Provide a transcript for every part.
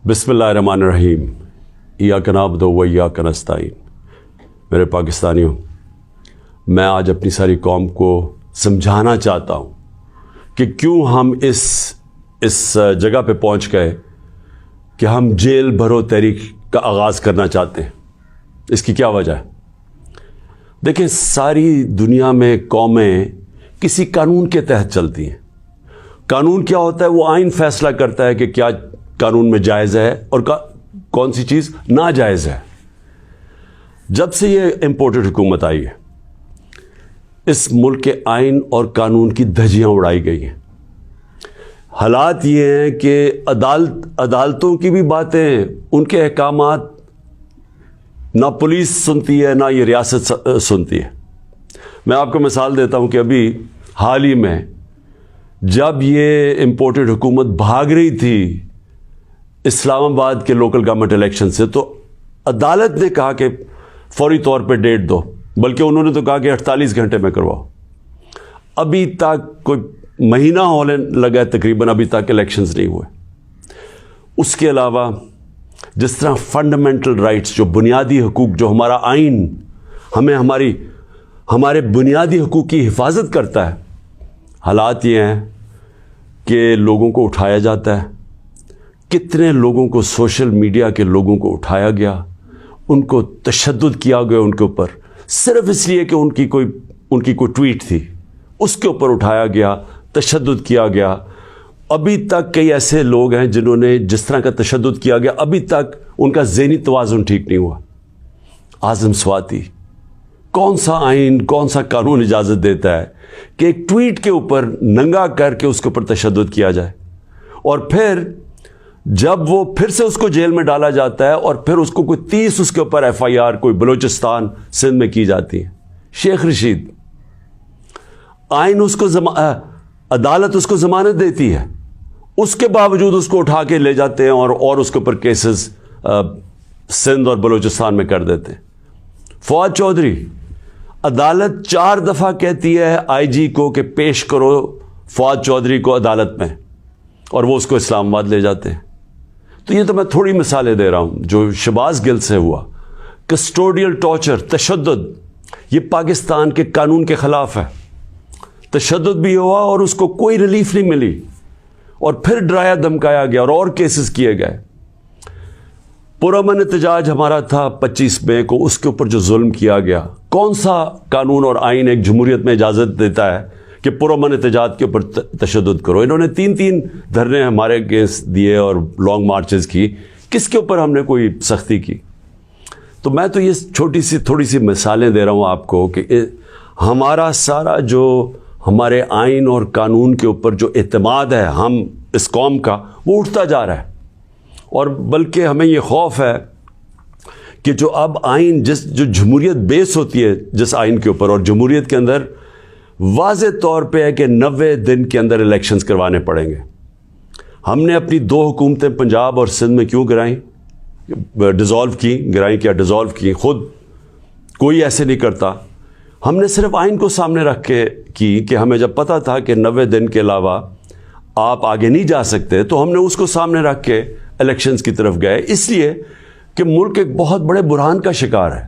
بسم اللہ الرحمن الرحیم ایاک نعبد و ایاک نستعین۔ میرے پاکستانیوں، میں آج اپنی ساری قوم کو سمجھانا چاہتا ہوں کہ کیوں ہم اس جگہ پہ پہنچ گئے کہ ہم جیل بھرو تحریک کا آغاز کرنا چاہتے ہیں۔ اس کی کیا وجہ ہے؟ دیکھیں، ساری دنیا میں قومیں کسی قانون کے تحت چلتی ہیں۔ قانون کیا ہوتا ہے؟ وہ آئین فیصلہ کرتا ہے کہ کیا قانون میں جائز ہے اور کون سی چیز ناجائز ہے۔ جب سے یہ امپورٹڈ حکومت آئی ہے، اس ملک کے آئین اور قانون کی دھجیاں اڑائی گئی ہیں۔ حالات یہ ہیں کہ عدالتوں کی بھی باتیں، ان کے احکامات نہ پولیس سنتی ہے نہ یہ ریاست سنتی ہے۔ میں آپ کو مثال دیتا ہوں کہ ابھی حال ہی میں جب یہ امپورٹڈ حکومت بھاگ رہی تھی اسلام آباد کے لوکل گورنمنٹ الیکشن سے، تو عدالت نے کہا کہ فوری طور پہ ڈیٹ دو، بلکہ انہوں نے تو کہا کہ 48 گھنٹے میں کرواؤ۔ ابھی تک کوئی مہینہ ہونے لگا ہے تقریباً، ابھی تک الیکشنز نہیں ہوئے۔ اس کے علاوہ جس طرح فنڈامنٹل رائٹس، جو بنیادی حقوق، جو ہمارا آئین ہمیں ہمارے بنیادی حقوق کی حفاظت کرتا ہے، حالات یہ ہیں کہ لوگوں کو اٹھایا جاتا ہے۔ کتنے لوگوں کو، سوشل میڈیا کے لوگوں کو اٹھایا گیا، ان کو تشدد کیا گیا ان کے اوپر، صرف اس لیے کہ ان کی کوئی ٹویٹ تھی، اس کے اوپر اٹھایا گیا، تشدد کیا گیا۔ ابھی تک کئی ایسے لوگ ہیں جنہوں نے جس طرح کا تشدد کیا گیا، ابھی تک ان کا ذہنی توازن ٹھیک نہیں ہوا۔ اعظم سواتی، کون سا آئین، کون سا قانون اجازت دیتا ہے کہ ایک ٹویٹ کے اوپر ننگا کر کے اس کے اوپر تشدد کیا جائے، اور پھر جب وہ پھر سے اس کو جیل میں ڈالا جاتا ہے اور پھر اس کو کوئی 30 اس کے اوپر FIR کوئی بلوچستان سندھ میں کی جاتی ہے۔ شیخ رشید، آئین اس کو عدالت اس کو ضمانت دیتی ہے، اس کے باوجود اس کو اٹھا کے لے جاتے ہیں اور اس کے اوپر کیسز سندھ اور بلوچستان میں کر دیتے ہیں۔ فواد چودھری، عدالت 4 دفعہ کہتی ہے IG کو کہ پیش کرو فواد چودھری کو عدالت میں، اور وہ اس کو اسلام آباد لے جاتے ہیں۔ تو یہ تو میں تھوڑی مثالیں دے رہا ہوں جو شہباز گل سے ہوا۔ کسٹوڈیل ٹارچر، تشدد، یہ پاکستان کے قانون کے خلاف ہے۔ تشدد بھی ہوا اور اس کو کوئی ریلیف نہیں ملی، اور پھر ڈرایا دھمکایا گیا اور کیسز کیے گئے۔ پرامن احتجاج ہمارا تھا 25 مئی کو، اس کے اوپر جو ظلم کیا گیا، کون سا قانون اور آئین ایک جمہوریت میں اجازت دیتا ہے کہ پرامن احتجاج کے اوپر تشدد کرو؟ انہوں نے 3 دھرنے ہمارے اگینسٹ دیے اور لانگ مارچز کی، کس کے اوپر ہم نے کوئی سختی کی؟ تو میں تو یہ تھوڑی سی مثالیں دے رہا ہوں آپ کو کہ ہمارا سارا جو ہمارے آئین اور قانون کے اوپر جو اعتماد ہے ہم اس قوم کا، وہ اٹھتا جا رہا ہے، اور بلکہ ہمیں یہ خوف ہے کہ جو اب آئین جو جمہوریت بیس ہوتی ہے جس آئین کے اوپر، اور جمہوریت کے اندر واضح طور پہ ہے کہ 90 دن کے اندر الیکشنز کروانے پڑیں گے۔ ہم نے اپنی 2 حکومتیں پنجاب اور سندھ میں کیوں گرائیں؟ گرائیں کیا ڈیزالو کی؟ خود کوئی ایسے نہیں کرتا۔ ہم نے صرف آئین کو سامنے رکھ کے کی کہ ہمیں جب پتہ تھا کہ 90 دن کے علاوہ آپ آگے نہیں جا سکتے، تو ہم نے اس کو سامنے رکھ کے الیکشنز کی طرف گئے، اس لیے کہ ملک ایک بہت بڑے بحران کا شکار ہے،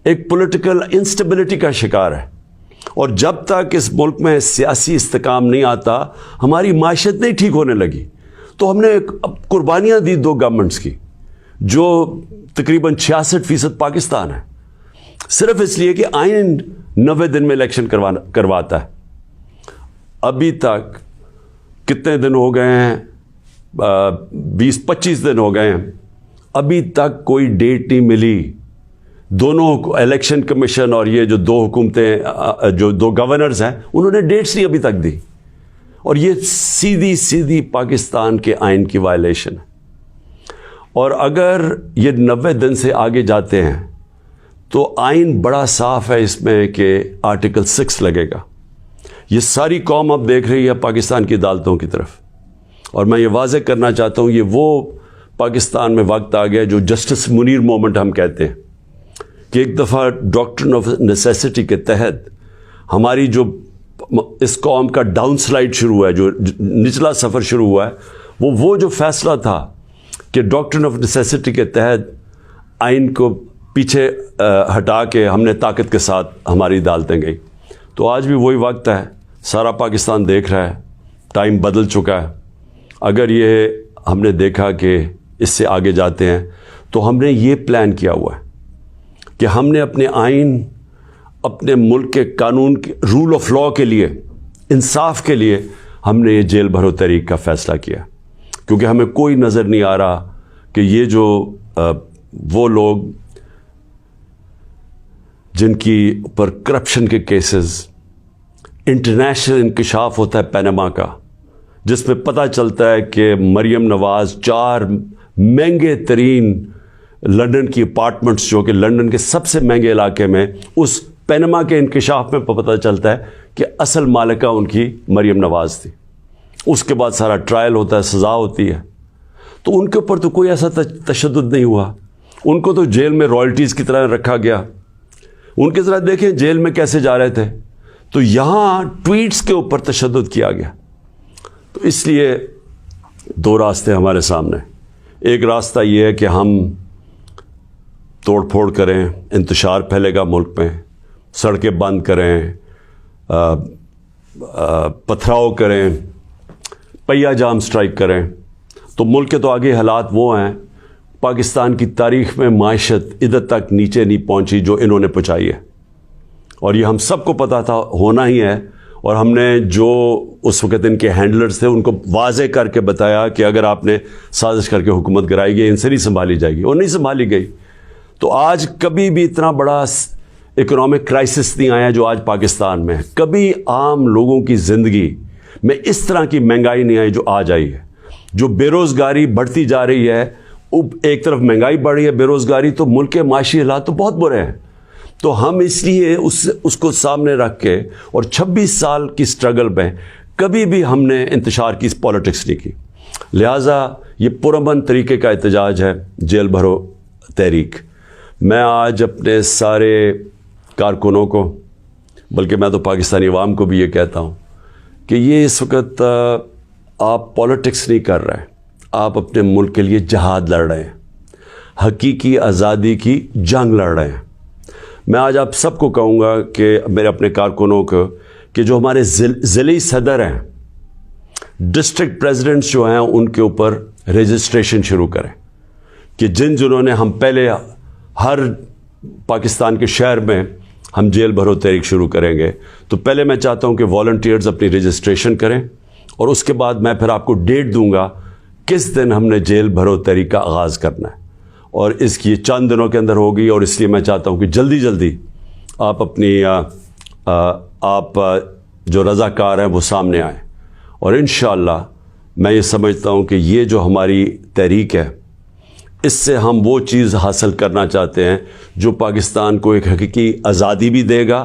ایک پولیٹیکل انسٹیبلٹی کا شکار ہے، اور جب تک اس ملک میں سیاسی استحکام نہیں آتا، ہماری معیشت نہیں ٹھیک ہونے لگی۔ تو ہم نے قربانیاں دی 2 گورنمنٹس کی، جو تقریباً 66% پاکستان ہے، صرف اس لیے کہ آئین 90 دن میں الیکشن کرواتا ہے۔ ابھی تک کتنے دن ہو گئے ہیں؟ 20-25 دن ہو گئے ہیں، ابھی تک کوئی ڈیٹ نہیں ملی۔ دونوں الیکشن کمیشن اور یہ جو 2 حکومتیں، جو 2 گورنرز ہیں، انہوں نے ڈیٹس نہیں ابھی تک دی، اور یہ سیدھی پاکستان کے آئین کی وائلیشن ہے۔ اور اگر یہ 90 دن سے آگے جاتے ہیں تو آئین بڑا صاف ہے اس میں کہ آرٹیکل 6 لگے گا۔ یہ ساری قوم اب دیکھ رہی ہے پاکستان کی عدالتوں کی طرف، اور میں یہ واضح کرنا چاہتا ہوں، یہ وہ پاکستان میں وقت آ گیا جو جسٹس منیر مومنٹ ہم کہتے ہیں، کہ ایک دفعہ ڈاکٹرن آف نیسیسٹی کے تحت ہماری جو اس قوم کا ڈاؤن سلائڈ شروع ہوا ہے، جو نچلا سفر شروع ہوا ہے، وہ جو فیصلہ تھا کہ ڈاکٹرن آف نیسیسٹی کے تحت آئین کو پیچھے ہٹا کے ہم نے طاقت کے ساتھ ہماری عدالتیں گئی. تو آج بھی وہی وقت ہے, سارا پاکستان دیکھ رہا ہے, ٹائم بدل چکا ہے. اگر یہ ہم نے دیکھا کہ اس سے آگے جاتے ہیں تو ہم نے یہ پلان کیا ہوا ہے کہ ہم نے اپنے آئین, اپنے ملک کے قانون کے رول آف لاء کے لیے, انصاف کے لیے ہم نے یہ جیل بھرو تحریک کا فیصلہ کیا, کیونکہ ہمیں کوئی نظر نہیں آ رہا کہ یہ جو وہ لوگ جن کی پر کرپشن کے کیسز, انٹرنیشنل انکشاف ہوتا ہے پینما کا, جس میں پتہ چلتا ہے کہ مریم نواز 4 مہنگے ترین لنڈن کی اپارٹمنٹس, جو کہ لنڈن کے سب سے مہنگے علاقے میں, اس پینما کے انکشاف میں پتہ چلتا ہے کہ اصل مالکہ ان کی مریم نواز تھی. اس کے بعد سارا ٹرائل ہوتا ہے, سزا ہوتی ہے. تو ان کے اوپر تو کوئی ایسا تشدد نہیں ہوا, ان کو تو جیل میں رائلٹیز کی طرح رکھا گیا. ان کے ذرا دیکھیں جیل میں کیسے جا رہے تھے. تو یہاں ٹویٹس کے اوپر تشدد کیا گیا. تو اس لیے 2 راستے ہمارے سامنے. ایک راستہ یہ ہے کہ ہم توڑ پھوڑ کریں, انتشار پھیلے گا ملک میں, سڑکیں بند کریں, پتھراؤ کریں, پہیا جام سٹرائک کریں. تو ملک کے تو آگے حالات وہ ہیں, پاکستان کی تاریخ میں معیشت ادھر تک نیچے نہیں پہنچی جو انہوں نے پہنچائی ہے, اور یہ ہم سب کو پتا تھا ہونا ہی ہے. اور ہم نے جو اس وقت ان کے ہینڈلرز تھے ان کو واضح کر کے بتایا کہ اگر آپ نے سازش کر کے حکومت گرائی گئی, ان سے نہیں سنبھالی جائے گی, اور نہیں سنبھالی گئی. تو آج کبھی بھی اتنا بڑا اکنامک کرائسس نہیں آیا جو آج پاکستان میں ہے. کبھی عام لوگوں کی زندگی میں اس طرح کی مہنگائی نہیں آئی جو آج آئی ہے. جو بے روزگاری بڑھتی جا رہی ہے, ایک طرف مہنگائی بڑھ رہی ہے, بے روزگاری, تو ملک کے معاشی حالات تو بہت برے ہیں. تو ہم اس لیے اس کو سامنے رکھ کے, اور 26 سال کی سٹرگل میں کبھی بھی ہم نے انتشار کی پالیٹکس نہیں کی. لہٰذا یہ پرامن طریقے کا احتجاج ہے جیل بھرو تحریک. میں آج اپنے سارے کارکنوں کو, بلکہ میں تو پاکستانی عوام کو بھی یہ کہتا ہوں کہ یہ اس وقت آپ پالیٹکس نہیں کر رہے ہیں, آپ اپنے ملک کے لیے جہاد لڑ رہے ہیں, حقیقی آزادی کی جنگ لڑ رہے ہیں. میں آج آپ سب کو کہوں گا کہ میرے اپنے کارکنوں کو کہ جو ہمارے ضلعی صدر ہیں, ڈسٹرکٹ پریزیڈنٹس جو ہیں, ان کے اوپر رجسٹریشن شروع کریں کہ جنہوں نے, ہم پہلے ہر پاکستان کے شہر میں ہم جیل بھرو تحریک شروع کریں گے. تو پہلے میں چاہتا ہوں کہ والنٹیئرز اپنی رجسٹریشن کریں, اور اس کے بعد میں پھر آپ کو ڈیٹ دوں گا کس دن ہم نے جیل بھرو تحریک کا آغاز کرنا ہے. اور اس کی چند دنوں کے اندر ہوگی, اور اس لیے میں چاہتا ہوں کہ جلدی جلدی آپ اپنی آپ جو رضاکار ہیں وہ سامنے آئیں. اور انشاءاللہ میں یہ سمجھتا ہوں کہ یہ جو ہماری تحریک ہے, اس سے ہم وہ چیز حاصل کرنا چاہتے ہیں جو پاکستان کو ایک حقیقی آزادی بھی دے گا,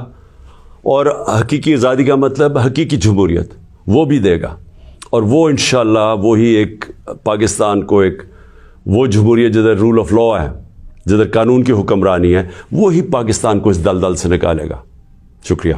اور حقیقی آزادی کا مطلب حقیقی جمہوریت وہ بھی دے گا. اور وہ انشاءاللہ وہی ایک پاکستان کو ایک وہ جمہوریت جدھر رول آف لاء ہے, جدھر قانون کی حکمرانی ہے, وہی پاکستان کو اس دلدل سے نکالے گا. شکریہ.